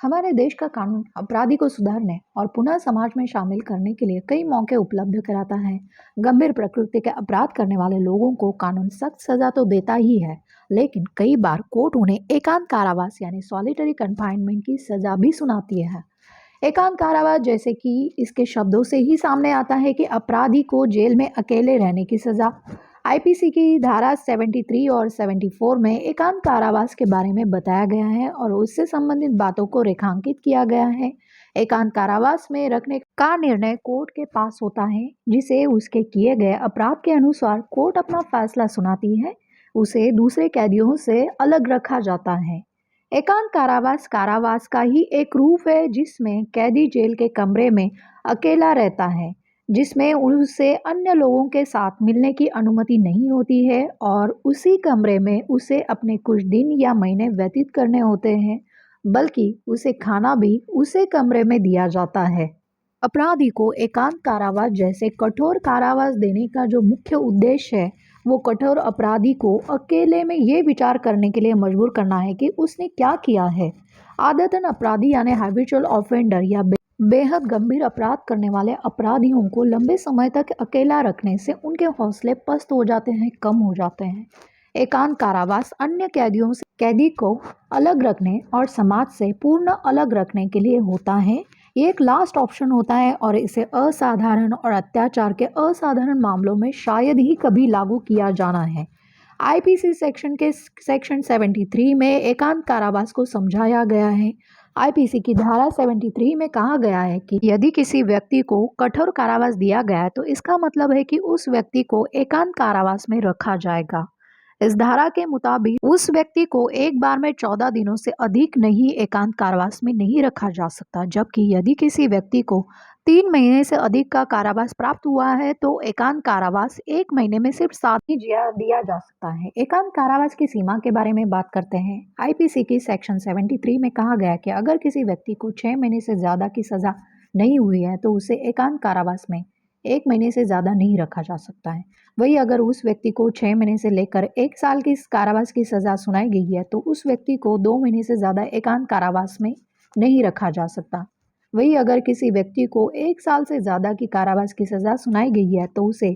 हमारे देश का कानून अपराधी को सुधारने और पुनः समाज में शामिल करने के लिए कई मौके उपलब्ध कराता है। गंभीर प्रकृति के अपराध करने वाले लोगों को कानून सख्त सजा तो देता ही है, लेकिन कई बार कोर्ट उन्हें एकांत कारावास यानी सॉलिटरी कन्फाइनमेंट की सजा भी सुनाती है। एकांत कारावास जैसे कि इसके शब्दों से ही सामने आता है कि अपराधी को जेल में अकेले रहने की सजा। आईपीसी की धारा 73 और 74 में एकांत कारावास के बारे में बताया गया है और उससे संबंधित बातों को रेखांकित किया गया है। एकांत कारावास में रखने का निर्णय कोर्ट के पास होता है, जिसे उसके किए गए अपराध के अनुसार कोर्ट अपना फैसला सुनाती है। उसे दूसरे कैदियों से अलग रखा जाता है। एकांत कारावास कारावास का ही एक रूप है, जिसमें कैदी जेल के कमरे में अकेला रहता है, जिसमें उसे अन्य लोगों के साथ मिलने की अनुमति नहीं होती है और उसी कमरे में उसे अपने कुछ दिन या महीने व्यतीत करने होते हैं, बल्कि उसे खाना भी उसी कमरे में दिया जाता है। अपराधी को एकांत कारावास जैसे कठोर कारावास देने का जो मुख्य उद्देश्य है, वो कठोर अपराधी को अकेले में ये विचार करने के लिए मजबूर करना है कि उसने क्या किया है। आदतन अपराधी यानी हैबिचुअल ऑफेंडर या बेहद गंभीर अपराध करने वाले अपराधियों को लंबे समय तक अकेला रखने से उनके हौसले पस्त हो जाते हैं, कम हो जाते हैं। एकांत कारावास अन्य कैदियों से कैदी को अलग रखने और समाज से पूर्ण अलग रखने के लिए होता है। ये एक लास्ट ऑप्शन होता है और इसे असाधारण और अत्याचार के असाधारण मामलों में शायद ही कभी लागू किया जाना है। आईपीसी सेक्शन 73 में एकांत कारावास को समझाया गया है। आईपीसी की धारा 73 में कहा गया है कि यदि किसी व्यक्ति को कठोर कारावास दिया गया है तो इसका मतलब है कि उस व्यक्ति को एकांत कारावास में रखा जाएगा। इस धारा के मुताबिक उस व्यक्ति को एक बार में 14 दिनों से अधिक नहीं एकांत कारावास में नहीं रखा जा सकता, जबकि यदि किसी व्यक्ति को 3 महीने से अधिक का कारावास प्राप्त हुआ है तो एकांत कारावास 1 महीने में सिर्फ 7 ही दिया जा सकता है। एकांत कारावास की सीमा के बारे में बात करते हैं। आईपीसी की सेक्शन 73 में कहा गया कि अगर किसी व्यक्ति को 6 महीने से ज्यादा की सजा नहीं हुई है तो उसे एकांत कारावास में 1 महीने से ज्यादा नहीं रखा जा सकता है। वही अगर उस व्यक्ति को 6 महीने से लेकर 1 साल की कारावास की सजा सुनाई गई है तो उस व्यक्ति को 2 महीने से ज्यादा एकांत कारावास में नहीं रखा जा सकता। वही अगर किसी व्यक्ति को 1 साल से ज्यादा की कारावास की सजा सुनाई गई है तो उसे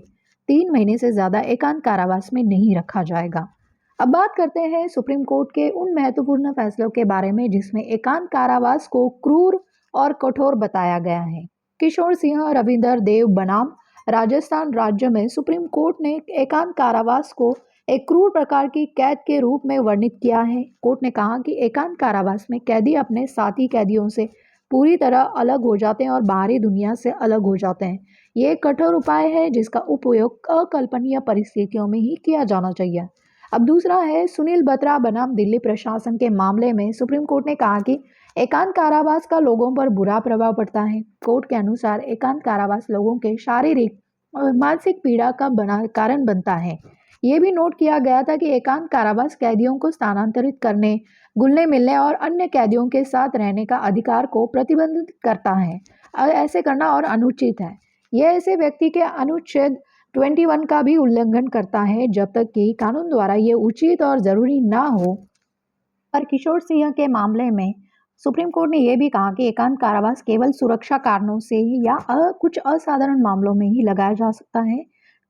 3 महीने से ज्यादा एकांत कारावास में नहीं रखा जाएगा। अब बात करते हैं सुप्रीम कोर्ट के उन महत्वपूर्ण फैसलों के बारे में जिसमें एकांत कारावास को क्रूर और कठोर बताया गया है। किशोर सिंह रविंदर देव बनाम राजस्थान राज्य में सुप्रीम कोर्ट ने एकांत कारावास को एक क्रूर प्रकार की कैद के रूप में वर्णित किया है। कोर्ट ने कहा कि एकांत कारावास में कैदी अपने साथी कैदियों से पूरी तरह अलग हो जाते हैं और बाहरी दुनिया से अलग हो जाते हैं। ये एक कठोर उपाय है जिसका उपयोग अकल्पनीय परिस्थितियों में ही किया जाना चाहिए। अब दूसरा है सुनील बत्रा बनाम दिल्ली प्रशासन के मामले में सुप्रीम कोर्ट ने कहा कि एकांत कारावास का लोगों पर बुरा प्रभाव पड़ता है। कोर्ट के अनुसार एकांत कारावास लोगों के शारीरिक और मानसिक पीड़ा का कारण बनता है। ये भी नोट किया गया था कि एकांत कारावास कैदियों को स्थानांतरित करने, घुलने मिलने और अन्य कैदियों के साथ रहने का अधिकार को प्रतिबंधित करता है। ऐसे करना और अनुचित है। यह ऐसे व्यक्ति के अनुच्छेद 21 का भी उल्लंघन करता है जब तक कि कानून द्वारा ये उचित और जरूरी ना हो। पर किशोर सिंह के मामले में सुप्रीम कोर्ट ने यह भी कहा कि एकांत कारावास केवल सुरक्षा कारणों से या कुछ असाधारण मामलों में ही लगाया जा सकता है।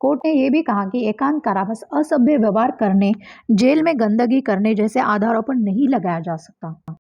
कोर्ट ने यह भी कहा कि एकांत कारावास असभ्य व्यवहार करने, जेल में गंदगी करने जैसे आधारों पर नहीं लगाया जा सकता।